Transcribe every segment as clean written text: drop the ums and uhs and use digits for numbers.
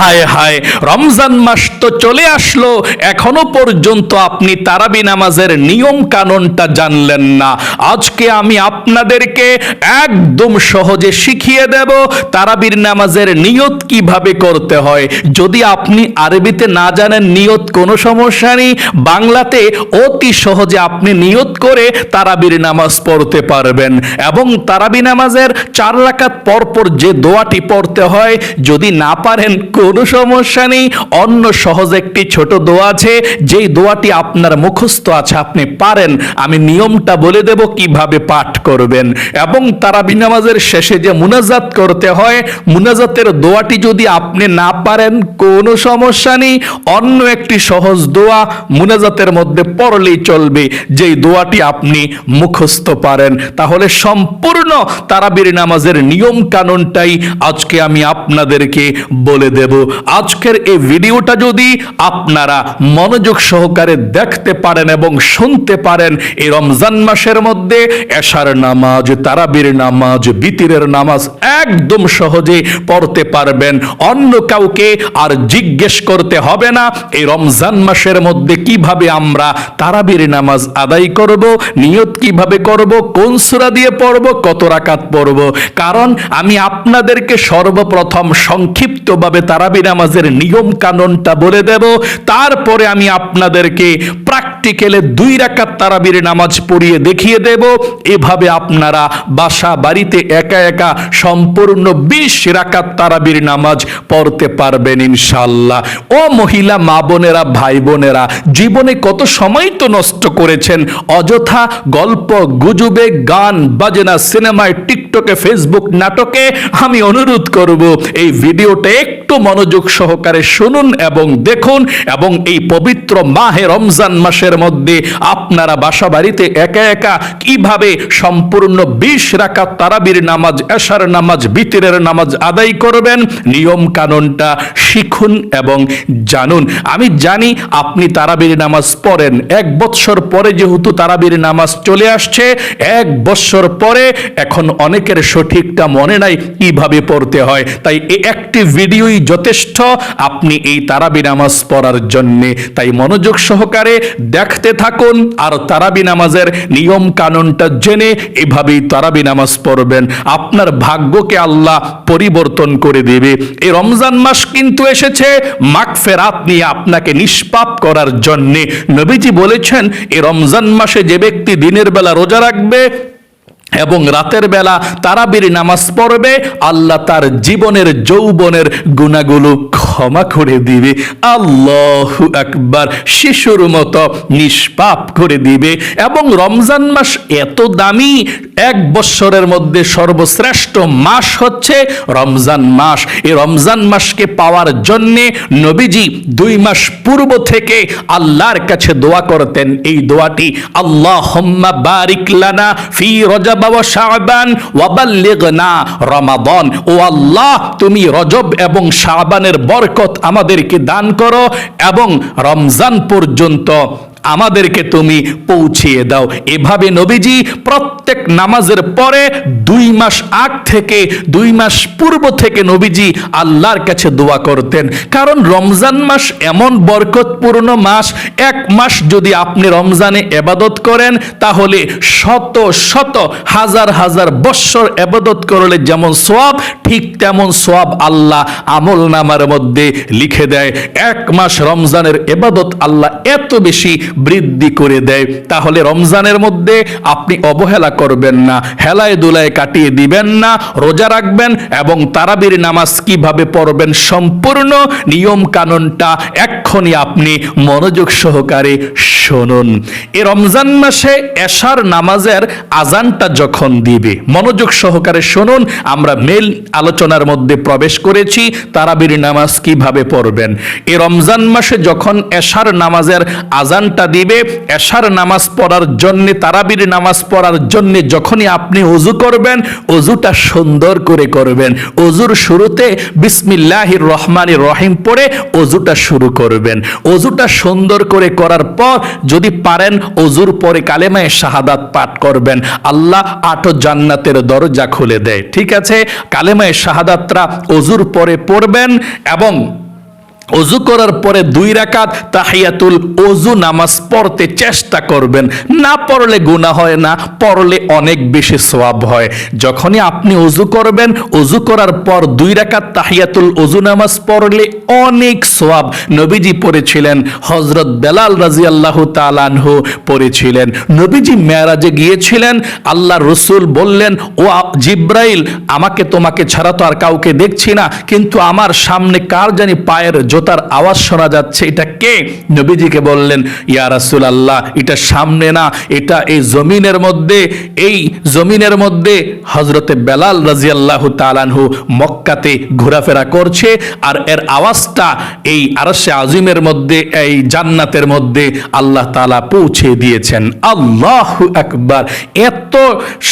হায় হায়, রমজান মাস তো চলে আসলো, এখনো পর্যন্ত আপনি তারাবি নামাজের নিয়ম কানুনটা জানলেন না। আজকে আমি আপনাদেরকে একদম সহজে শিখিয়ে দেব তারাবির নামাজের নিয়ত কিভাবে করতে হয়। যদি আপনি আরবিতে না জানেন নিয়ত, কোনো সমস্যা নেই, বাংলাতে অতি সহজে আপনি নিয়ত করে তারাবির নামাজ পড়তে পারবেন। এবং তারাবি নামাজের 4 রাকাত পর পর যে দোয়াটি পড়তে হয়, যদি না পারেন কোনো সমস্যা নেই, অন্য সহজ একটি ছোট দোয়া আছে, যেই দোয়াটি আপনার মুখস্থ আছে, আপনি পারেন, আমি নিয়মটা বলে দেব কিভাবে পাঠ করবেন। এবং তারাবি নামাজের শেষে যে মুনাজাত করতে হয়, মুনাজাতের দোয়াটি যদি আপনি না পারেন কোনো সমস্যা নেই, অন্য একটি সহজ দোয়া মুনাজাতের মধ্যে পড়লেই চলবে, যেই দোয়াটি আপনি মুখস্থ পারেন। তাহলে সম্পূর্ণ তারাবির নামাজের নিয়ম কানুনটাই আজকে আমি আপনাদেরকে বলে দেব। আজকের এই ভিডিওটা যদি আপনারা মনোযোগ সহকারে দেখতে পারেন এবং শুনতে পারেন, এই রমজান মাসের মধ্যে এশার নামাজ, তারাবির নামাজ, বিতিরের নামাজ একদম সহজে পড়তে পারবেন। অন্য কাউকে আর জিজ্ঞেস করতে হবে না এই রমজান মাসের মধ্যে কিভাবে আমরা তারাবির নামাজ আদায় করব, নিয়ত কিভাবে করব, কোন সূরা দিয়ে পড়ব, কত রাকাত পড়ব। কারণ আমি আপনাদেরকে সর্বপ্রথম সংক্ষিপ্তভাবে তারাবি নামাজের নিয়ম কানুনটা বলে দেব, তারপরে আমি আপনাদেরকে প্র্যাকটিক্যালে 2 রাকাত তারাবির নামাজ পড়িয়ে দেখিয়ে দেব। এভাবে আপনারা বাসা বাড়িতে একা একা সম্পূর্ণ 20 রাকাত তারাবির নামাজ পড়তে পারবেন ইনশাআল্লাহ। ও মহিলা মা বোনেরা, ভাই বোনেরা, জীবনে কত সময় তো নষ্ট করেছেন অযথা গল্প গুজবে, গান বাজনা, সিনেমায়, টিকটকে, ফেসবুক নাটকে। আমি অনুরোধ করব এই ভিডিওটা একটু মনোযোগ সহকারে শুনুন এবং দেখুন, এবং এই পবিত্র মাহে রমজান মাসের মধ্যে আপনারা বাসা বাড়িতে একা একা কিভাবে সম্পূর্ণ 20 রাকাত তারাবির নামাজ, এশার নামাজ, বিতিরের নামাজ আদায় করবেন, নিয়ম কানুনটা শিখুন এবং জানুন। আমি জানি আপনি তারাবির নামাজ পড়েন, 1 বছর পরে যেহেতু তারাবির নামাজ চলে আসছে, 1 বছর পরে এখন অনেকের সঠিকটা মনে নাই কিভাবে পড়তে হয়, তাই এই একটি ভিডিওই যথেষ্ট আপনি এই তারাবি নামাজ পড়ার জন্যে। তাই মনোযোগ সহকারে দেখতে থাকুন আর তারাবি নামাজের নিয়ম কানুনটা জেনে এভাবেই তারাবি নামাজ পড়বেন। আপনার ভাগ্যকে আল্লাহ পরিবর্তন করে দেবে। এই রমজান মাস কিন্তু এসেছে মাগফিরাত নিয়ে আপনাকে নিষ্পাপ করার জন্যে। নবীজি বলেছেন এই রমজান মাসে যে ব্যক্তি দিনের বেলা রোজা রাখবে এবং রাতের বেলা তারাবির নামাজ পড়বে, আল্লাহ তার জীবনের যৌবনের গুনাহগুলো ক্ষমা করে দিবে। আল্লাহু আকবার, শিশুর মতো নিষ্পাপ করে দিবে। এবং রমজান মাস এত দামি, 1 বছরের মধ্যে সর্বশ্রেষ্ঠ মাস হচ্ছে রমজান মাস। এই রমজান মাসকে পাওয়ার জন্যে নবীজি 2 মাস পূর্ব থেকে আল্লাহর কাছে দোয়া করতেন। এই দোয়াটি, আল্লাহুম্মা বারিক লানা ফি রজব ওয়া শাবান ওয়া বাল্লিগনা রমাদান। ও আল্লাহ, তুমি রজব এবং শাবানের বরকত আমাদেরকে দান করো এবং রমজান পর্যন্ত আমাদেরকে তুমি পৌঁছিয়ে দাও। এভাবে নবীজি প্রত্যেক নামাজের পরে 2 মাস আগ থেকে, 2 মাস পূর্ব থেকে নবীজি আল্লাহর কাছে দোয়া করতেন। কারণ রমজান মাস এমন বরকতপূর্ণ মাস, 1 মাস যদি আপনি রমজানে ইবাদত করেন, তাহলে শত শত হাজার হাজার বৎসর ইবাদত করলে যেমন সওয়াব, ঠিক তেমন সওয়াব আল্লাহ আমল নামার মধ্যে লিখে দেয়। 1 মাস রমজানের ইবাদত আল্লাহ এত বেশি বৃদ্ধি করে দেয়। তাহলে রমজানের মধ্যে আপনি অবহেলা করবেন না, হেলায় দুলায় কাটিয়ে দিবেন না, রোজা রাখবেন এবং তারাবির নামাজ কিভাবে পড়বেন সম্পূর্ণ নিয়ম কানুনটা এক্ষুনি আপনি মনোযোগ সহকারে শুনুন। এই রমজান মাসে এশার নামাজের আজানটা যখন দিবে, মনোযোগ সহকারে শুনুন, আমরা মেল আলোচনার মধ্যে প্রবেশ করেছি তারাবির নামাজ কিভাবে পড়বেন। এই রমজান মাসে যখন এশার নামাজের আজানটা দিবে, এশার নামাজ পড়ার জন্য, তারাবির নামাজ পড়ার জন্য যখনই আপনি ওযু করবেন, ওযুটা সুন্দর করে করবেন। ওযুর শুরুতে বিসমিল্লাহির রহমানির রহিম পড়ে ওযুটা শুরু করবেন। ওযুটা সুন্দর করে করার পর যদি পারেন ওযুর পরে কালেমায়ে শাহাদাত পাঠ করবেন। আল্লাহ 8 জান্নাতের দরজা খুলে দেয়। ঠিক আছে, কালেমায়ে শাহাদাতরা ওযুর পরে পড়বেন এবং ওযু করার পরে 2 রাকাত তাহিয়াতুল ওযু নামাজ পড়তে চেষ্টা করবেন। না পড়লে গুনাহ হয় না, পড়লে অনেক বেশি সওয়াব হয়। যখনই আপনি ওযু করবেন, ওযু করার পর 2 রাকাত তাহিয়াতুল ওযু নামাজ পড়লে অনেক সওয়াব। নবীজি পড়েছিলেন, হযরত বেলাল রাদিয়াল্লাহু তাআলা আনহু পড়েছিলেন। নবীজি মেরাজে গিয়েছিলেন, আল্লাহর রাসূল বললেন, ও জিব্রাইল, আমাকে তোমাকে ছাড়া তো আর কাউকে দেখছি না, কিন্তু আমার সামনে কার জানি পায়ের জোতার আওয়াজ শোনা যাচ্ছে, এটা কে? নবীজিকে বললেন, ইয়া রাসূলুল্লাহ, এটা সামনে না, এটা এই জমিনের মধ্যে হযরতে বেলাল রাদিয়াল্লাহু তাআলা আনহু মক্কাতে ঘোরাফেরা করছে, আর এর আওয়াজটা এই আরশে আজিমের মধ্যে, এই জান্নাতের মধ্যে আল্লাহ তাআলা পৌঁছে দিয়েছেন। আল্লাহু আকবার! এত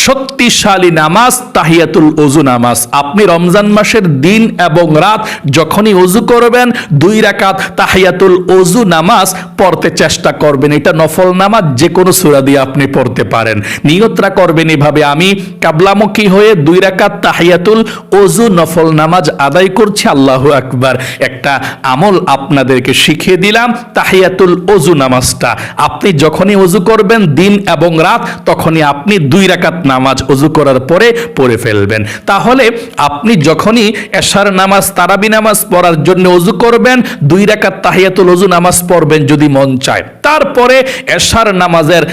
শক্তিশালী নামাজ তাহিয়াতুল ওযু নামাজ। আপনি রমজান মাসের দিন এবং রাত যখনই ওযু করবেন, 2 রাকাত তাহিয়াতুল ওযু নামাজ পড়তে চেষ্টা করবেন। এটা নফল নামাজ, যে কোনো সূরা দিয়ে আপনি পড়তে পারেন। নিয়তরা করবেন এভাবে, আমি কিবলামুখী হয়ে 2 রাকাত তাহিয়াতুল ওযু নফল নামাজ আদায় করছি। আল্লাহু আকবার! একটা আমল আপনাদেরকে শিখিয়ে দিলাম, তাহিয়াতুল ওযু নামাজটা আপনি যখনই ওযু করবেন দিন এবং রাত, তখনই আপনি 2 রাকাত নামাজ ওযু করার পরে পড়ে ফেলবেন। তাহলে আপনি যখনই এশার নামাজ, তারাবি নামাজ পড়ার জন্য ওযু করবেন, 2 রাকাত তাহিয়াতুল ওযু নামাজ পড়বেন যদি মন চায়। তারপরে এশার নামাজের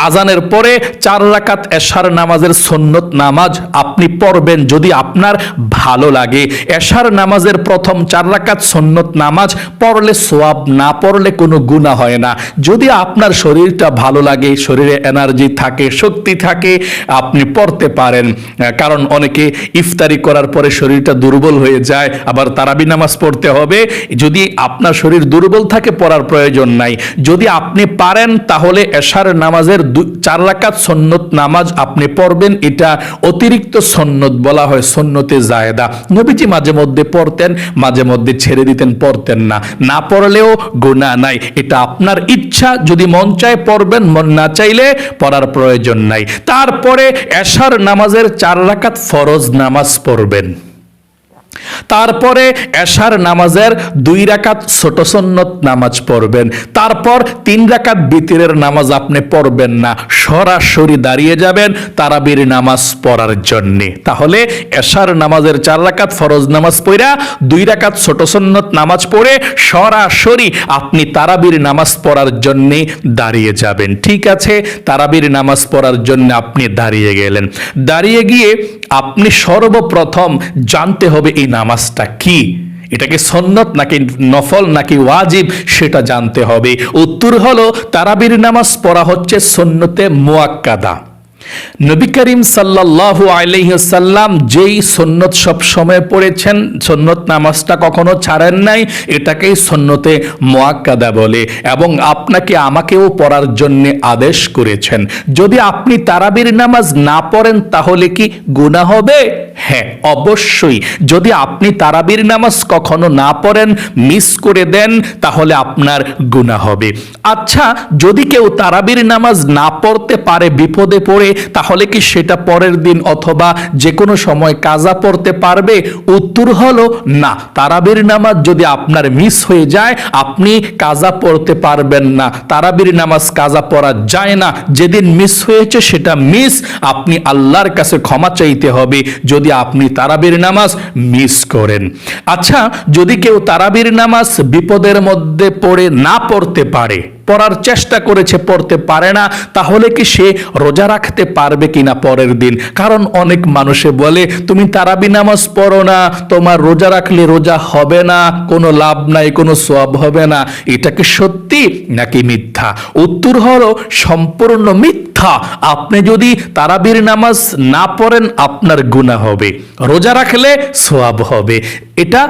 আজানের পরে 4 রাকাত এশার নামাজের সুন্নত নামাজ আপনি পড়বেন যদি আপনার ভালো লাগে। এশার নামাজের প্রথম 4 রাকাত সুন্নত নামাজ পড়লে সওয়াব, না পড়লে কোনো গুনাহ হয় না। যদি আপনার শরীরটা ভালো লাগে, শরীরে এনার্জি থাকে, শক্তি থাকে, আপনি পড়তে পারেন। কারণ অনেকে ইফতারি করার পরে শরীরটা দুর্বল হয়ে যায়, আবার তারাবি নামাজ পড়তে হবে। যদি আপনার শরীর দুর্বল থাকে, পড়ার প্রয়োজন নাই। যদি আপনি পারেন তাহলে এশার নামাজের 4 রাকাত সুন্নত নামাজ আপনি পড়বেন। এটা অতিরিক্ত সুন্নত বলা হয়, সুন্নতে জায়েদা। নবীজি মাঝে মধ্যে পড়তেন, মাঝে মধ্যে ছেড়ে দিতেন, পড়তেন না। না পড়লেও গুনাহ নাই, এটা আপনার ইচ্ছা। যদি মন চায় পড়বেন, মন না চাইলে পড়ার প্রয়োজন নাই। তারপরে এশার নামাজের 4 রাকাত ফরজ নামাজ পড়বেন। তারপরে এশার নামাজের 2 রাকাত ছোট সুন্নত নামাজ পড়বেন। তারপর 3 রাকাত বিতরের নামাজ আপনি পড়বেন না, সরাসরি দাঁড়িয়ে যাবেন তারাবির নামাজ পড়ার জন্য। তাহলে এশার নামাজের 4 রাকাত ফরজ নামাজ পড়া, 2 রাকাত ছোট সুন্নত নামাজ পড়ে সরাসরি আপনি তারাবির নামাজ পড়ার জন্য দাঁড়িয়ে যাবেন। ঠিক আছে, তারাবির নামাজ পড়ার জন্য আপনি দাঁড়িয়ে গেলেন। দাঁড়িয়ে গিয়ে আপনি সর্বপ্রথম জানতে হবে এই নামাজটা কি, এটা কি সুন্নত নাকি নফল নাকি ওয়াজিব, সেটা জানতে হবে। উত্তর হলো, তারাবির নামাজ পড়া হচ্ছে সুন্নতে মুআক্কাদা। নবী করিম সাল্লাল্লাহু আলাইহি ওয়াসাল্লাম যেই সুন্নত সব সময় পড়েছেন, সুন্নত নামাজটা কখনো ছাড়েন নাই, এটাকেই সুন্নতে মুআক্কাদা বলে, এবং আপনাকে আমাকেও পড়ার জন্য আদেশ করেছেন। যদি আপনি তারাবির নামাজ না পড়েন তাহলে কি গুনাহ হবে? হ্যাঁ, অবশ্যই। যদি আপনি তারাবির নামাজ কখনো না পড়েন, মিস করে দেন, তাহলে আপনার গুনাহ হবে। আচ্ছা, যদি কেউ তারাবির নামাজ না পড়তে পারে বিপদে পড়ে, তাহলে কি সেটা পরের দিন অথবা যে কোনো সময় কাজা পড়তে পারবে? উত্তর হলো না। তারাবির নামাজ যদি আপনার মিস হয়ে যায়, আপনি কাজা পড়তে পারবেন না। তারাবির নামাজ কাজা পড়া যায় না। যেদিন মিস হয়েছে সেটা মিস, আপনি আল্লাহর কাছে ক্ষমা চাইতে হবে যদি আপনি তারাবির নামাজ মিস করেন। আচ্ছা, যদি কেউ তারাবির নামাজ বিপদের মধ্যে পড়ে না পড়তে পারে, পড়ার চেষ্টা করেছে পড়তে পারে না, তাহলে কি সে রোজা রাখতে পারবে কিনা পরের দিন? কারণ অনেক মানুষে বলে, তুমি তারাবি নামাজ পড়ো না, তোমার রোজা রাখলে রোজা হবে না, কোনো লাভ নাই, কোনো সওয়াব হবে না। এটা কি সত্যি নাকি মিথ্যা? উত্তর হলো সম্পূর্ণ মিথ্যা। আপনি যদি তারাবির নামাজ না পড়েন, আপনার গুনাহ হবে, রোজা রাখলে সওয়াব হবে। এটা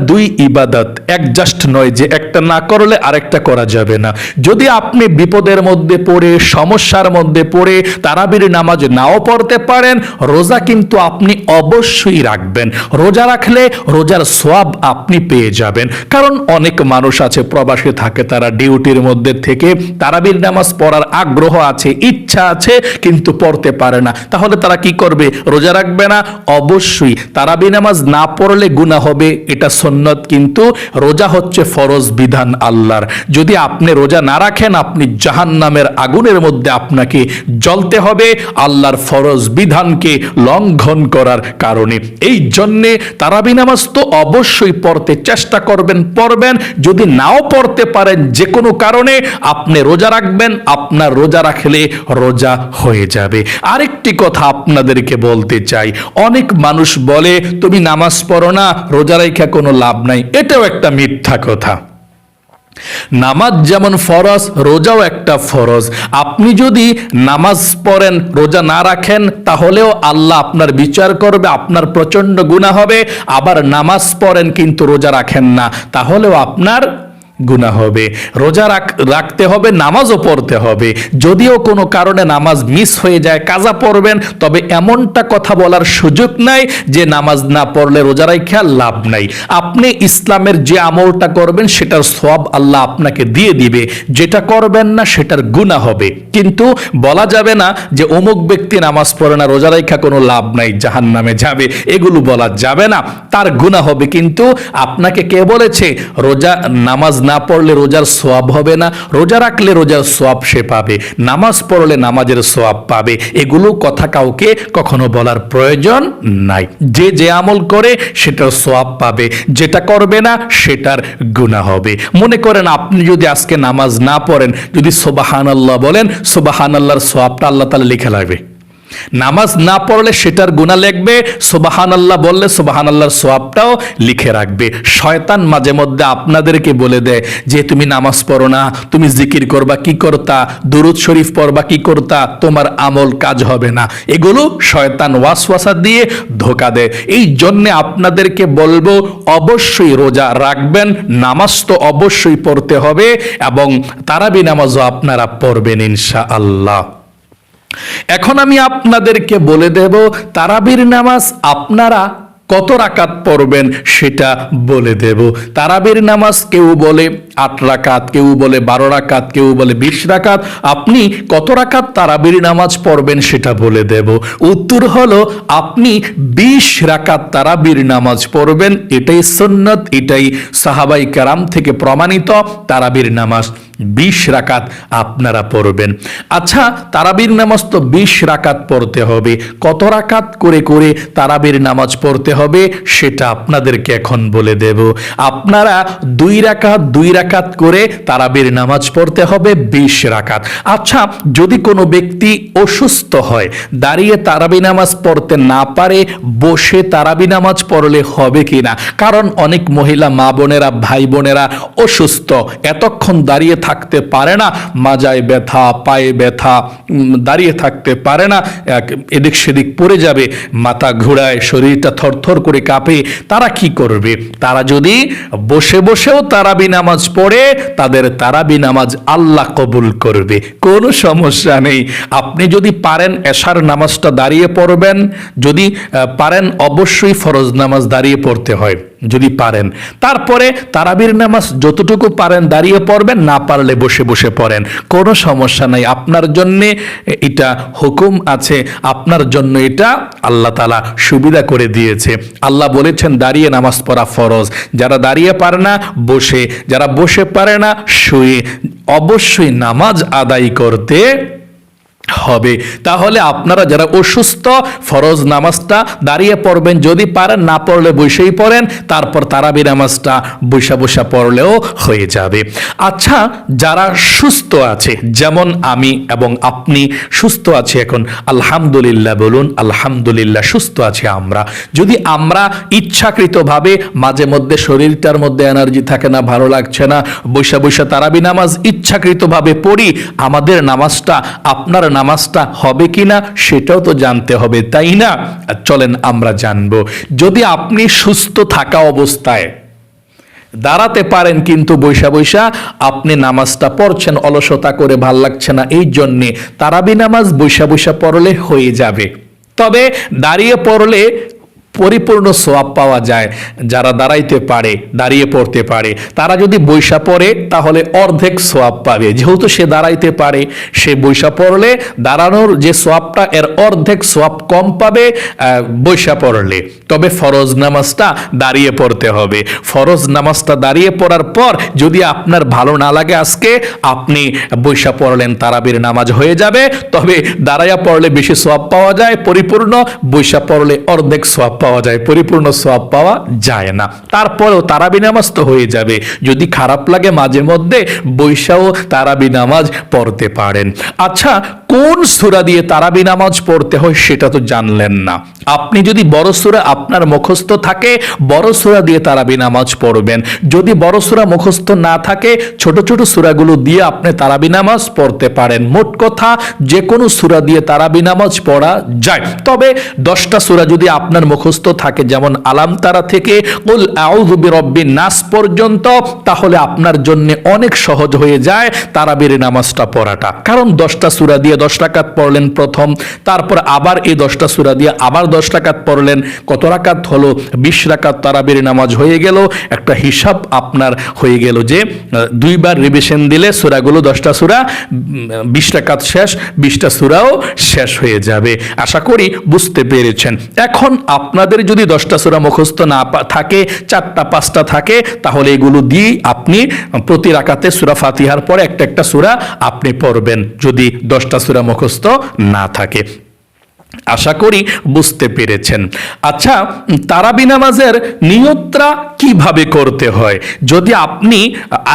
দুই ইবাদত, একজাস্ট নয় যে একটা না করলে আরেকটা করা যাবে না। যদি আপনি বিপদের মধ্যে পড়ে, সমস্যার মধ্যে পড়ে তারাবির নামাজ নাও পড়তে পারেন, রোজা কিন্তু আপনি অবশ্যই রাখবেন। রোজা রাখলে রোজার সওয়াব আপনি পেয়ে যাবেন। কারণ অনেক মানুষ আছে প্রবাসে থাকে, তারা ডিউটির মধ্যে থেকে তারাবির নামাজ পড়ার আগ্রহ আছে, ইচ্ছা আছে কিন্তু পড়তে পারে না, তাহলে তারা কি করবে? রোজা রাখবে না? অবশ্যই। তারাবি নামাজ না পড়লে গুনাহ হবে, এটা সুন্নত, কিন্তু রোজা হচ্ছে ফরজ বিধান আল্লাহর। যদি আপনি রোজা না রাখেন, আপনি জাহান্নামের আগুনের মধ্যে আপনাকে জ্বলতে হবে আল্লাহর ফরজ বিধানকে লঙ্ঘন করার কারণে। এই জন্যে তারাবি নামাজ তো অবশ্যই পড়তে চেষ্টা করবেন, পড়বেন। যদি নাও পড়তে পারেন যে কোনো কারণে, আপনি রোজা রাখবেন, আপনার রোজা রাখলে রোজা হয়ে যাবে। আরেকটি কথা আপনাদেরকে বলতে চাই, অনেক মানুষ বলে তুমি নামাজ পড়ো না, রোজা রাখা কোনো লাভ নাই। এটাও একটা মিথ্যা কথা। নামাজ যেমন ফরজ, রোজাও একটা ফরজ। আপনি যদি নামাজ পড়েন, রোজা না রাখেন, তাহলেও আল্লাহ আপনার বিচার করবে, আপনার প্রচন্ড গুনাহ হবে। আবার নামাজ পড়েন কিন্তু রোজা রাখেন না, তাহলেও আপনার গুনাহ হবে। রোজা রাখতে হবে, নামাজও পড়তে হবে। যদিও কোনো কারণে নামাজ মিস হয়ে যায়, কাজা পড়বেন, তবে এমনটা কথা বলার সুযোগ নাই যে নামাজ না পড়লে রোজা রাখা লাভ নাই। আপনি ইসলামের যে আমলটা করবেন সেটার সওয়াব আল্লাহ আপনাকে দিয়ে দিবে, যেটা করবেন না সেটার গুনাহ হবে। কিন্তু বলা যাবে না যে অমুক ব্যক্তি নামাজ পড়ে না, রোজা রাখা কোনো লাভ নাই, জাহান্নামে যাবে, এগুলো বলা যাবে না, তার গুনাহ হবে। কিন্তু আপনাকে কে বলেছে রোজা নামাজ না পড়লে রোজার সওয়াব হবে না? রোজা রাখলে রোজার সওয়াব সে পাবে, নামাজ পড়লে নামাজের সওয়াব পাবে। এগুলো কথা কাউকে কখনো বলার প্রয়োজন নাই। যে যে আমল করে সেটার সওয়াব পাবে, যেটা করবে না সেটার গুনাহ হবে। মনে করেন আপনি যদি আজকে নামাজ না পড়েন, যদি সুবহানাল্লাহ বলেন, সুবহানাল্লাহর সওয়াবটা আল্লাহ তাআলা লিখে রাখবে। নামাজ না পড়লে সেটার গুনাহ লিখবে, সুবহানাল্লাহ বললে সুবহানাল্লাহর সওয়াবটাও লিখে রাখবে। শয়তান মাঝে মধ্যে আপনাদেরকে বলে দেয় যে তুমি নামাজ পড়ো না, তুমি জিকির করবা কি করতা, দুরূদ শরীফ পড়বা কি করতা, তোমার আমল কাজ হবে না। এগুলো শয়তান ওয়াসওয়াসা দিয়ে ধোঁকা দেয়। এই জন্য আপনাদেরকে বলবো অবশ্যই রোজা রাখবেন, নামাজ তো অবশ্যই পড়তে হবে, এবং তারাবি নামাজও আপনারা পড়বেন ইনশাআল্লাহ। এখন আমি আপনাদেরকে বলে দেব তারাবির নামাজ আপনারা কত রাকাত পড়বেন সেটা বলে দেব। তারাবির নামাজ কেউ বলে 8 রাকাত, কেউ বলে 12 রাকাত, কেউ বলে 20 রাকাত। আপনি কত রাকাত তারাবির নামাজ পড়বেন সেটা বলে দেব। উত্তর হলো আপনি 20 রাকাত তারাবির নামাজ পড়বেন। এটাই সুন্নাত, এটাই সাহাবাই কেরাম থেকে প্রমাণিত। তারাবির নামাজ 20 রাকাত আপনারা পড়বেন। আচ্ছা, তারাবির নামাজ তো 20 রাকাত পড়তে হবে। কত রাকাত করে করে তারাবির নামাজ পড়তে হবে সেটা আপনাদেরকে এখন বলে দেব। আপনারা 2 রাকাত করে তারাবির নামাজ পড়তে হবে, 20 রাকাত। আচ্ছা, যদি কোনো ব্যক্তি অসুস্থ হয়, দাঁড়িয়ে তারাবি নামাজ পড়তে না পারে, বসে তারাবি নামাজ পড়লে হবে কিনা? কারণ অনেক মহিলা মা বোনেরা, ভাই বোনেরা অসুস্থ, এতক্ষণ দাঁড়িয়ে থাকতে পারে না, মাজায় ব্যথা, পায়ে ব্যথা, দাঁড়িয়ে থাকতে পারে না, এদিক সেদিক পড়ে যাবে, মাথা ঘোরায়, শরীরটা থরথর করে কাঁপে। তারা কি করবে? তারা যদি বসে বসেও তারাবি নামাজ পড়ে, তাদের তারাবি নামাজ আল্লাহ কবুল করবে, কোনো সমস্যা নেই। আপনি যদি পারেন এশার নামাজটা দাঁড়িয়ে পড়বেন, যদি পারেন অবশ্যই ফরজ নামাজ দাঁড়িয়ে পড়তে হয় যদি পারেন। তারপরে তারাবির নামাজ যতটুকু পারেন দাঁড়িয়ে পড়বেন, না পারলে বসে বসে পড়েন, কোনো সমস্যা নাই। আপনার জন্যে এটা হুকুম আছে, আপনার জন্য এটা আল্লাহ তাআলা সুবিধা করে দিয়েছে। আল্লাহ বলেছেন দাঁড়িয়ে নামাজ পড়া ফরজ। যারা দাঁড়িয়ে পারে না বসে, যারা বসে পারে না শুয়ে অবশ্যই নামাজ আদায় করতে হবে। তাহলে আপনারা যারা অসুস্থ, ফরজ নামাজটা দাঁড়িয়ে পড়বেন, যদি পারেন, না পড়লে বসেই পড়েন। তারপর তারাবি নামাজটা বসা বসা পড়লেও হয়ে যাবে। আচ্ছা, যারা সুস্থ আছে, যেমন আমি এবং আপনি সুস্থ আছি এখন, আলহামদুলিল্লাহ বলুন, আলহামদুলিল্লাহ সুস্থ আছি আমরা। যদি আমরা ইচ্ছাকৃতভাবে মাঝে মধ্যে শরীরটার মধ্যে এনার্জি থাকে না, ভালো লাগছে না, বসা বসা তারাবি নামাজ ইচ্ছাকৃতভাবে পড়ি, আমাদের নামাজটা, আপনার নামাজটা হবে কিনা সেটাও তো জানতে হবে, তাই না? চলেন আমরা জানবো। যদি আপনি সুস্থ থাকা অবস্থায় দাঁড়াতে পারেন কিন্তু বৈশা বৈশা আপনি নামাজটা পড়ছেন, অলসতা করে, ভাল লাগছে না, এই জন্যে তারাবি নামাজ বৈশা বৈশা পড়লে হয়ে যাবে। তবে দাঁড়িয়ে পড়লে পরিপূর্ণ সওয়াব পাওয়া যায়। যারা দাঁড়াইতে পারে, দাঁড়িয়ে পড়তে পারে, তারা যদি বৈশা পড়ে তাহলে অর্ধেক সওয়াব পাবে। যেহেতু সে দাঁড়াইতে পারে, সে বৈশা পড়লে দাঁড়ানোর যে সওয়াবটা এর অর্ধেক সওয়াব কম পাবে বৈশা পড়লে। তবে ফরজ নামাজটা দাঁড়িয়ে পড়তে হবে। ফরজ নামাজটা দাঁড়িয়ে পড়ার পর যদি আপনার ভালো না লাগে আজকে, আপনি বৈশা পড়লেন, তারাবির নামাজ হয়ে যাবে। তবে দাঁড়াইয়া পড়লে বেশি সওয়াব পাওয়া যায় পরিপূর্ণ, বৈশা পড়লে অর্ধেক সওয়াব পাওয়া যায়, পরিপূর্ণ সওয়াব পাওয়া যায় না। তারপরেও তারাবি নামাজ তো হয়ে যাবে। যদি খারাপ লাগে মাঝে মধ্যে বৈশাও তারাবি নামাজ পড়তে পারেন। আচ্ছা, কোন সূরা দিয়ে তারাবি নামাজ পড়তে হয় সেটা তো জানলেন না। আপনি যদি বড় সূরা আপনার মুখস্থ থাকে, বড় সূরা দিয়ে তারাবি নামাজ পড়বেন। যদি বড় সূরা মুখস্থ না থাকে, ছোট ছোট সূরাগুলো দিয়ে আপনি তারাবি নামাজ পড়তে পারেন। মোট কথা যে কোনো সূরা দিয়ে তারাবি নামাজ পড়া যায়। তবে 10টা সূরা যদি আপনার মুখস্থ থাকে, যেমন আলাম তারা থেকে কুল আউযু বিরাব্বিন নাস পর্যন্ত, তাহলে আপনার জন্য অনেক সহজ হয়ে যায় তারাবির নামাজটা পড়াটা। কারণ 10টা সূরা দিয়ে 10 রাকাত পড়লেন প্রথম, তারপর আবার এই 10টা সূরা দিয়ে আবার 10 রাকাত পড়লেন। কত রাকাত হলো? 20 রাকাত তারাবির নামাজ হয়ে গেল। একটা হিসাব আপনার হয়ে গেল যে 2বার রিভিশন দিলে সূরাগুলো 10টা সূরা 20 রাকাত শেষ, 20টা সূরাও শেষ হয়ে যাবে। আশা করি বুঝতে পেরেছেন। এখন আপনাদের যদি 10টা সূরা মুখস্থ না থাকে, 4টা 5টা থাকে, তাহলে এগুলো দিয়ে আপনি প্রতি রাকাতে সূরা ফাতিহার পরে একটা একটা সূরা আপনি পড়বেন, যদি 10টা সূরা মুখস্থ না থাকে। আশা করি বুঝতে পেরেছেন। আচ্ছা, তারাবি নামাজের নিয়তটা কিভাবে করতে হয়? যদি আপনি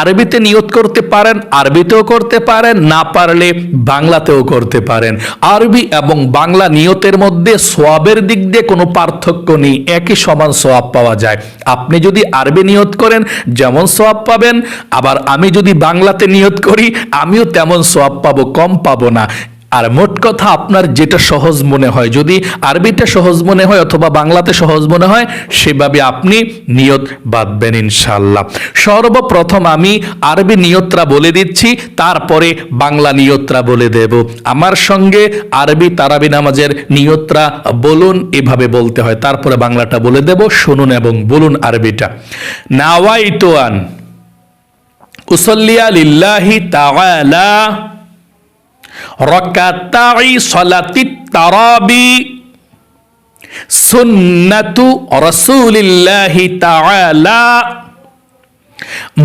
আরবিতে নিয়ত করতে পারেন, আরবিতেও করতে পারেন, না পারলে বাংলাতেও করতে পারেন। আরবি এবং বাংলা নিয়তের মধ্যে সওয়াবের দিক দিয়ে কোনো পার্থক্য নেই, একই সমান সওয়াব পাওয়া যায়। আপনি যদি আরবি নিয়ত করেন যেমন সওয়াব পাবেন, আবার আমি যদি বাংলাতে নিয়ত করি আমিও তেমন সওয়াব পাবো, কম পাবো না। আর মোট কথা আপনার যেটা সহজ মনে হয়, যদি আরবিটা সহজ মনে হয় অথবা বাংলাতে সহজ মনে হয়, সেভাবে আপনি নিয়ত বাঁধবেন ইনশাআল্লাহ। সর্বপ্রথম আমি আরবি নিয়তটা বলে দিচ্ছি, তারপরে বাংলা নিয়তটা বলে দেব। আমার সঙ্গে আরবি তারাবি নামাজের নিয়তটা বলুন, এভাবে বলতে হয়, তারপরে বাংলাটা বলে দেব। শুনুন এবং বলুন আরবিটা। নাওয়াইতু আন উসাল্লিয়া লিল্লাহি তাআলা রাকাতাই সালাতিত তারাবি সুন্নাতু রাসূলিল্লাহি তাআলা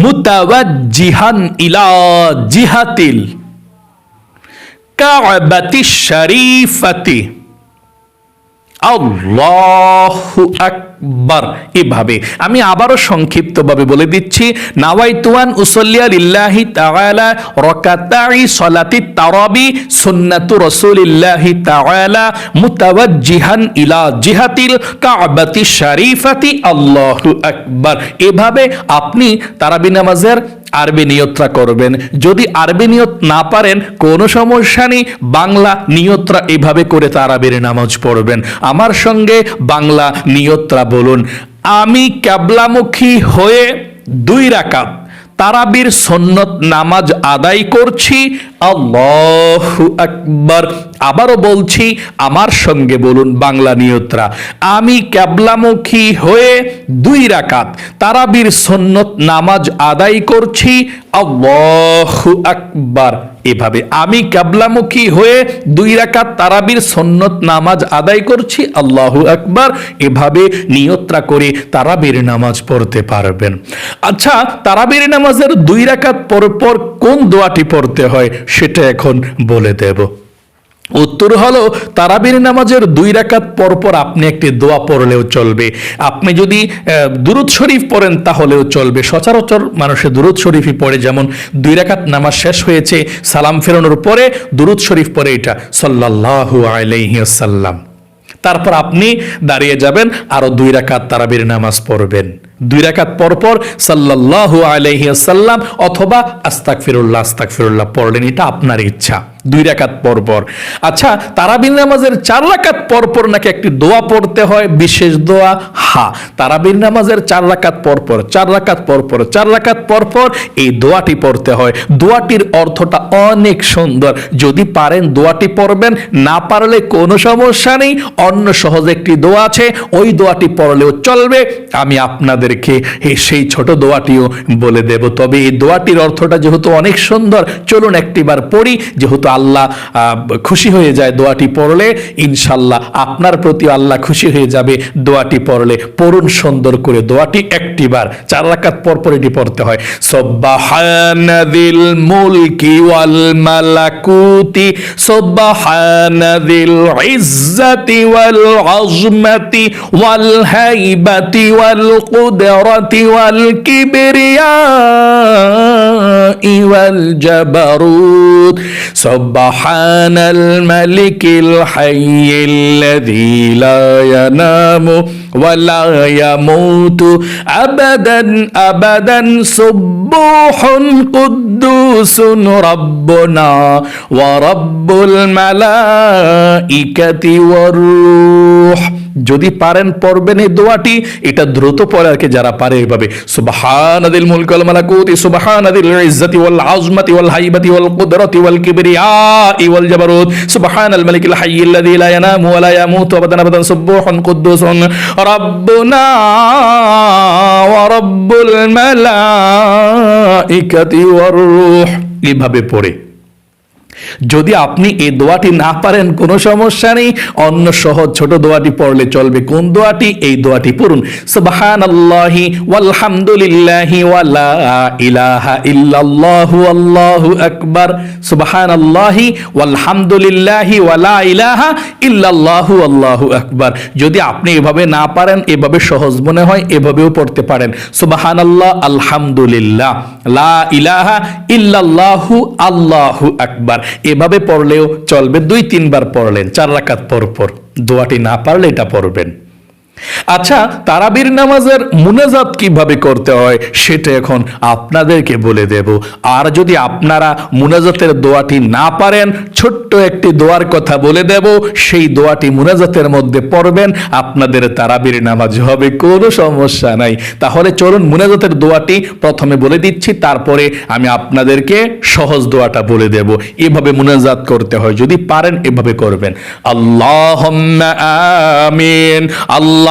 মুতাওয়াজ্জিহান ইলা জিহাতিল কাবাতিশ শরীফাতি আল্লাহু আকবার। এভাবে আমি আবারও সংক্ষিপ্তভাবে বলে দিচ্ছি। নাওয়াইতু আন উসাল্লিয়া লিল্লাহি তাআলা রাকাতাই সালাতিত তারাবি সুন্নাতু রাসূলিল্লাহি তাআলা মুতাওয়াজ্জিহান ইলা জিহাতিল কাবাতিশ শরীফাতি আল্লাহু আকবার। এভাবে আপনি তারাবি নামাজের আরবি নিয়তটা করবেন। যদি আরবি নিয়ত না পারেন কোনো সমস্যা নেই, বাংলা নিয়তটা এভাবে করে তারাবির নামাজ পড়বেন। আমার সঙ্গে বাংলা নিয়তটা বলুন। আমি কিবলামুখী হয়ে 2 রাকাত তারাবির সুন্নত নামাজ আদায় করছি, আল্লাহু আকবার। আবারও বলছি, আমার সঙ্গে বলুন বাংলা নিয়তরা। আমি কিবলামুখী হয়ে 2 রাকাত তারাবির সুন্নত নামাজ আদায় করছি, আল্লাহু আকবার। এভাবে আমি কিবলামুখী হয়ে 2 রাকাত তারাবির সুন্নত নামাজ আদায় করছি, আল্লাহু আকবার। এভাবে নিয়তরা করে তারাবির নামাজ পড়তে পারবেন। আচ্ছা, তারাবির নামাজের 2 রাকাত পর পর কোন দোয়াটি পড়তে হয় সেটা এখন বলে দেব। উত্তর হলো, তারাবির নামাজের 2 রাকাত পরপর আপনি একটি দোয়া পড়লেও চলবে। আপনি যদি দুরূদ শরীফ পড়েন তাহলেও চলবে। সচরাচর মানুষে দুরূদ শরীফই পড়ে, যেমন 2 রাকাত নামাজ শেষ হয়েছে, সালাম ফেরানোর পরে দুরূদ শরীফ পড়ে, এটা সাল্লাল্লাহু আলাইহি ওয়াসাল্লাম। তারপর আপনি দাঁড়িয়ে যাবেন, আরো 2 রাকাত তারাবির নামাজ পড়বেন। 2 রাকাত পরপর সাল্লাল্লাহু আলাইহি ওয়াসাল্লাম অথবা আস্তাগফিরুল্লাহ আস্তাগফিরুল্লাহ পড়লেন, এটা আপনার ইচ্ছা। 2 রাকাত পর পর। আচ্ছা, তারাবির নামাজের 4 রাকাত পর পর নাকি একটি দোয়া পড়তে হয়, বিশেষ দোয়া? হ্যাঁ, তারাবির নামাজের 4 রাকাত পর পর, 4 রাকাত পর পর, 4 রাকাত পর পর এই দোয়াটি পড়তে হয়। দোয়াটির অর্থটা অনেক সুন্দর। যদি পারেন দোয়াটি পড়বেন, না পারলে কোনো সমস্যা নেই, অন্য সহজ একটি দোয়া আছে, ওই দোয়াটি পড়লেও চলবে। আমি আপনাদেরকে সেই ছোট দোয়াটিও বলে দেব। তবে এই দোয়াটির অর্থটা যেহেতু অনেক সুন্দর, চলুন একটিবার পড়ি। যেহেতু আল্লাহ খুশি হয়ে যায় দোয়াটি পড়লে, ইনশাল্লাহ আপনার প্রতি আল্লাহ খুশি হয়ে যাবে দোয়াটি পড়লে। পড়ুন সুন্দর করে দোয়াটি একটিবার, 4 রাকাত পর পর এটি পড়তে হয়। সুবহানাযিল মুলকি ওয়াল মালাকুতি সুবহানাযিল ইজ্জাতি ওয়াল আযমাতি ওয়াল হাইবাতি ওয়াল কুদরাতি ওয়াল কিবরিয়া ওয়াল জাবারুত সুবহানাল মালিকিল হাইয়্যিল্লাযী লা ইয়ানামু ওয়া লা ইয়ামুতু আবাদান আবাদান সুবহুন কুদ্দুসুন রাব্বুনা ওয়া রাব্বুল মালাইকাতি ওয়ার রূহ। যদি পারেন পড়বেন এই দোয়াটি, এটা দ্রুত পড়ে আর কি যারা পারে এভাবে। সুবহানাদিল মুলকি ওয়াল মালাকুতি সুবহানাদিল ইজ্জাতি ওয়াল আযমাতি ওয়াল হাইবাতি ওয়াল কুদরাতি ওয়াল কিবরিয়া ওয়াল জাবারুত সুবহানাল মালিকিল হাইয়্যিল্লাযী লা ইয়ানামু ওয়া লা ইয়ামুতু আবাদান আবাদান সুবহুন কুদ্দুসুন রাব্বুনা ওয়া রাব্বুল মালাইকাতি ওয়ার রূহ। এভাবে পড়ে যদি আপনি এই দোয়াটি না পারেন কোনো সমস্যা নেই, অন্য সহজ ছোট দোয়াটি পড়লে চলবে। কোন দোয়াটি? এই দোয়াটি পড়ুন, সুবহানাল্লাহি ওয়াল হামদুলিল্লাহি ওয়া লা ইলাহা ইল্লাল্লাহু আল্লাহু আকবার। সুবহানাল্লাহি ওয়াল হামদুলিল্লাহি ওয়া লা ইলাহা ইল্লাল্লাহু আল্লাহু আকবার। যদি আপনি এভাবে না পারেন, এভাবে সহজ মনে হয়, এভাবেও পড়তে পারেন। সুবহানাল্লাহ, আলহামদুলিল্লাহ, লা ইলাহা ইল্লাল্লাহু আল্লাহু আকবার। এভাবে পড়লেও চলবে। 2-3 বার পড়লেন 4 রাকাত পর পর। দোয়াটি না পারলে এটা পড়বেন। আচ্ছা, তারাবির নামাজের মুনাজাত কিভাবে করতে হয় সেটা এখন আপনাদেরকে বলে দেব। আর যদি আপনারা মুনাজাতের দোয়াটি না পারেন, ছোট্ট একটি দোয়ার কথা বলে দেব, সেই দোয়াটি মুনাজাতের মধ্যে পড়বেন, আপনাদের তারাবির নামাজ হবে, কোনো সমস্যা নাই। তাহলে চলুন মুনাজাতের দোয়াটি প্রথমে বলে দিচ্ছি, তারপরে আমি আপনাদেরকে সহজ দোয়াটা বলে দেব। এভাবে মুনাজাত করতে হয়, যদি পারেন এভাবে করবেন। আল্লাহুম্মা আমিন।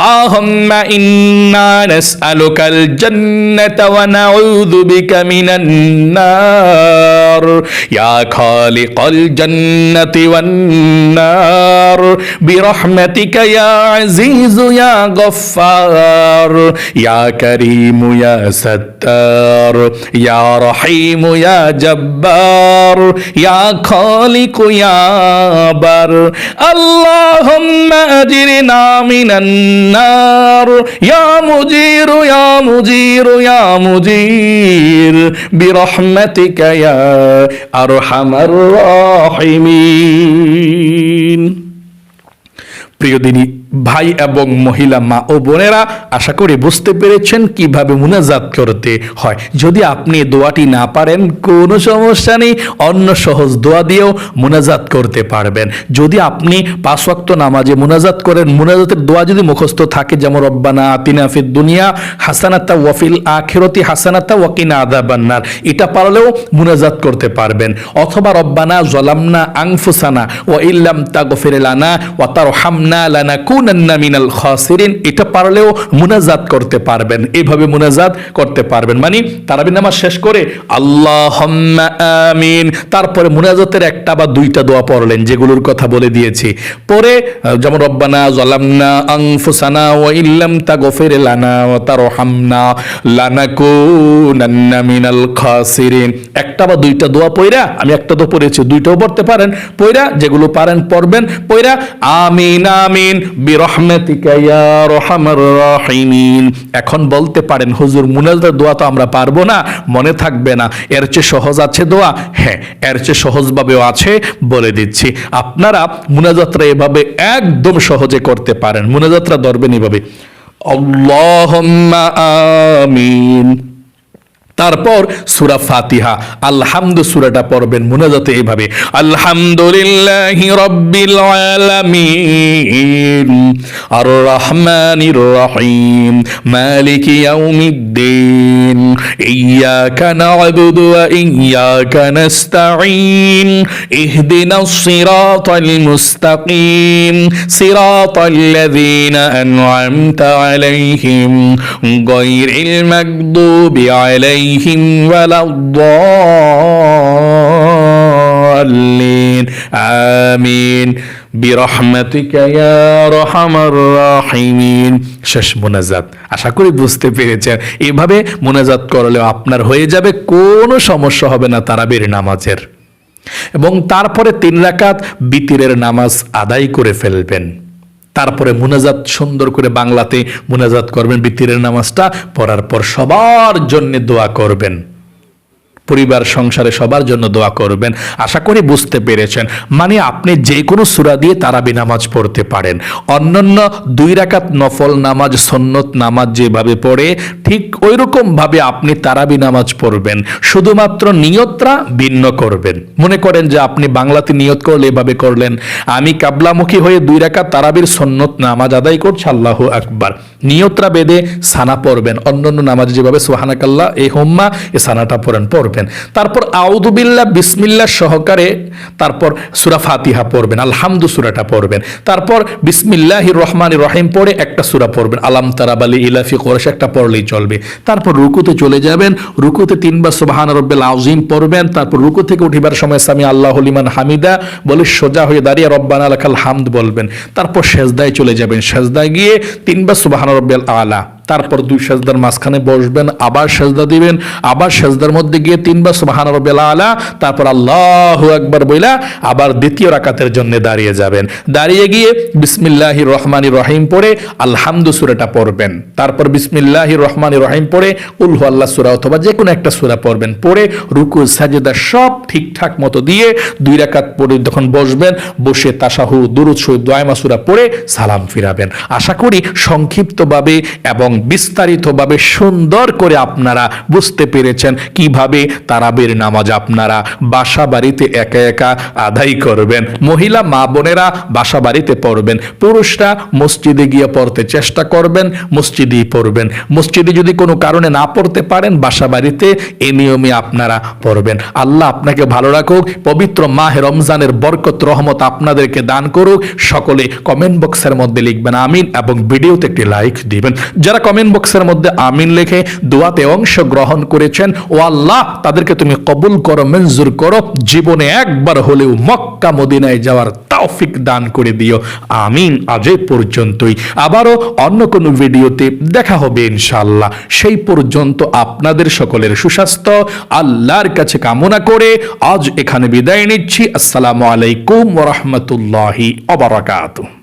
اللهم إنا نسألك الجنة ونعوذ بك من النار يا خالق الجنة والنار برحمتك يا عزيز يا غفار يا كريم يا ستار يا رحيم يا جبار يا خالق يا بر اللهم أجرنا من النار يا مجير يا مجير يا مجير برحمتك يا أرحم الراحمين। প্রিয় দিনী ভাই এবং মহিলা মা ও বোনেরা, আশা করি বুঝতে পেরেছেন কিভাবে মুনাজাত করতে হয়। যদি আপনি দোয়াটি না পারেন কোনো সমস্যা নেই, অন্য সহজ দোয়া দিয়েও মুনাজাত করতে পারবেন। যদি আপনি 5 ওয়াক্ত নামাজে মুনাজাত করেন, মুনাজাতের দোয়া যদি মুখস্থ থাকে, যেমন রব্বানা আতিনা ফিদ দুনিয়া হাসানাতা ওয়া ফিল আখিরাতি হাসানাতা ওয়া কিনা আযাবান্নার, এটা পারলেও মুনাজাত করতে পারবেন। অথবা রব্বানা যালামনা আনফুসানা ওয়া ইল্লাম তাগফির লানা ওয়া তারহামনা লানাকুন মিনাল খাসিরিন, এটা পারলেও মুনাজাত করতে পারবেন। এইভাবে মুনাজাত করতে পারবেন, মানে তারাবির নামাজ শেষ করে আল্লাহুম্মা আমিন, তারপরে মুনাজাতের একটা বা 2টা দোয়া পড়লেন যেগুলোর কথা বলে দিয়েছি। পরে যেমন রব্বানা যালামনা আনফুসানা ওয়া ইল্লাম তাগফির লানা ওয়া তারহামনা লানাকুনান্না মিনাল খাসিরিন, একটা বা 2টা দোয়া পড়া, আমি একটা দোয়া পড়েছি, 2টাও পড়তে পারেন, পড়া যেগুলো পারেন পড়বেন, পড়া আমিন আমিন বিরহমাতিকা ইয়া আরহামার রাহিমিন। এখন বলতে পারেন হুজুর মুনাজাতের দোয়া তো আমরা পারবো না, মনে থাকবে না, এর চেয়ে সহজ আছে দোয়া? হ্যাঁ, এর চেয়ে সহজভাবেও আছে, বলে দিচ্ছি। আপনারা মুনাজাতটা এভাবে একদম সহজে করতে পারেন। মুনাজাতটা ধরবেন এভাবে, আল্লাহুম্মা আমিন, তারপর সূরা ফাতিহা, আলহামদু সূরাটা পড়বেন মুনাজাতে এইভাবে, আলহামদুলিল্লাহি রাব্বিল আলামিন আর রহমানির রহিম মালিকি ইয়াউমিদ্দিন ইয়াকা না'বুদু ওয়া ইয়াকা নাস্তাঈন ইহদিনাস সিরাতাল মুস্তাকিম সিরাতাল্লাযীনা আন'আমতা আলাইহিম গায়রিল মাগদুবি আলাইহিম ওয়ালাদ-দাল্লিন আমিন বিরহমাতিকা ইয়া আরহামার রাহিমিন। শেষ মুনাজাত। আশা করি বুঝতে পেরেছেন। এভাবে মুনাজাত করলে আপনার হয়ে যাবে, কোনো সমস্যা হবে না তারাবির নামাজের। এবং তারপরে 3 রাকাত বিতিরের নামাজ আদায় করে ফেলবেন। তারপরে মুনাজাত সুন্দর করে বাংলাতে মুনাজাত করবেন। বিতিরের নামাজটা পড়ার পর সবার জন্য দোয়া করবেন, পরিবার সংসারে সবার জন্য দোয়া করবেন। আশা করি বুঝতে পেরেছেন। মানে আপনি যে কোনো সূরা দিয়ে তারাবি নামাজ পড়তে পারেন। অন্যান্য 2 রাকাত নফল নামাজ, সুন্নত নামাজ যেভাবে পড়ে ঠিক ওইরকম ভাবে আপনি তারাবি নামাজ পড়বেন, শুধুমাত্র নিয়তটা ভিন্ন করবেন। মনে করেন যে আপনি বাংলাতে নিয়ত করলে এভাবে করলেন, আমি কাবলামুখী হয়ে 2 রাকাত তারাবির সুন্নত নামাজ আদায় করছি, আল্লাহু আকবার। নিয়তটা বেদে সানা পড়বেন। অন্যান্য নামাজ যেভাবে সুবহানাকাল্লাহ এই হুম্মা এই সানাটা পড়বেন। তারপর আউযু বিল্লাহ বিসমিল্লাহ সহকারে তারপর সূরা ফাতিহা পড়বেন, আলহামদু সূরাটা পড়বেন। তারপর বিসমিল্লাহির রহমানির রহিম পড়ে একটা সূরা পড়বেন, আলাম তারা বালি ইলাফি কুরাইশ একটা পড়লেই চলবে। তারপর রুকুতে চলে যাবেন, রুকুতে 3 বার সুবহান রাব্বিল আযীম পড়বেন। তারপর রুকু থেকে উঠিবার সময় সামি আল্লাহু লিমান হামিদা বলে সোজা হয়ে দাঁড়িয়ে রব্বানা লাকাল হামদ বলবেন। তারপর সেজদায় চলে যাবেন, সেজদায় গিয়ে 3 বার সুবহান রাব্বিল আলা, তারপর 2 সেজদার মাঝখানে বসবেন, আবার সেজদা দিবেন, আবার সেজদার মধ্যে গিয়ে 3 বার সুবহান রাব্বিল আলা, তারপর আল্লাহু আকবার বইলা আবার দ্বিতীয় রাকাতের জন্য দাঁড়িয়ে যাবেন। দাঁড়িয়ে গিয়ে বিসমিল্লাহির রহমানির রহিম পড়ে আলহামদু সূরাটা পড়বেন। তারপর বিসমিল্লাহির রহমানির রহিম পড়ে কুল হুয়াল্লাহ সূরা অথবা যে কোনো একটা সূরা পড়বেন। পড়ে রুকু সাজদা সব ঠিকঠাক মতো দিয়ে 2 রাকাত পড়ে যখন বসবেন, বসে তাশাহুদ দুরূদ শরীফ দোয়া সূরা পড়ে সালাম ফিরাবেন। আশা করি সংক্ষিপ্তভাবে এবং বিস্তারিতভাবে সুন্দর করে আপনারা বুঝতে পেরেছেন কিভাবে তারাবির নামাজ আপনারা বাসা বাড়িতে একা একা আদায় করবেন। মহিলা মা বোনেরা বাসা বাড়িতে পড়বেন, পুরুষরা মসজিদে গিয়ে পড়তে চেষ্টা করবেন, মসজিদেই পড়বেন। মসজিদে যদি কোনো কারণে না পড়তে পারেন, বাসা বাড়িতে এই নিয়মে আপনারা পড়বেন। আল্লাহ আপনাকে ভালো রাখুক, পবিত্র মাহে রমজানের বরকত রহমত আপনাদেরকে দান করুক। সকলে কমেন্ট বক্সের মধ্যে লিখবেন আমিন এবং ভিডিওতে একটি লাইক দিবেন। যারা কমেন্ট বক্সের মধ্যে আমিন লিখে দোয়াতে অংশগ্রহণ করেছেন, ও আল্লাহ তাদেরকে তুমি কবুল করো, মঞ্জুর করো, জীবনে একবার হলেও মক্কা মদিনায় যাওয়ার তৌফিক দান করে দিও, আমিন। আজ এই পর্যন্তই, আবারও অন্য কোনো ভিডিওতে দেখা হবে ইনশাআল্লাহ। সেই পর্যন্ত আপনাদের সকলের সুস্বাস্থ্য আল্লাহর কাছে কামনা করে আজ এখানে বিদায় নিচ্ছি। আসসালামু আলাইকুম ওয়া রাহমাতুল্লাহি ওয়া বারাকাতুহু।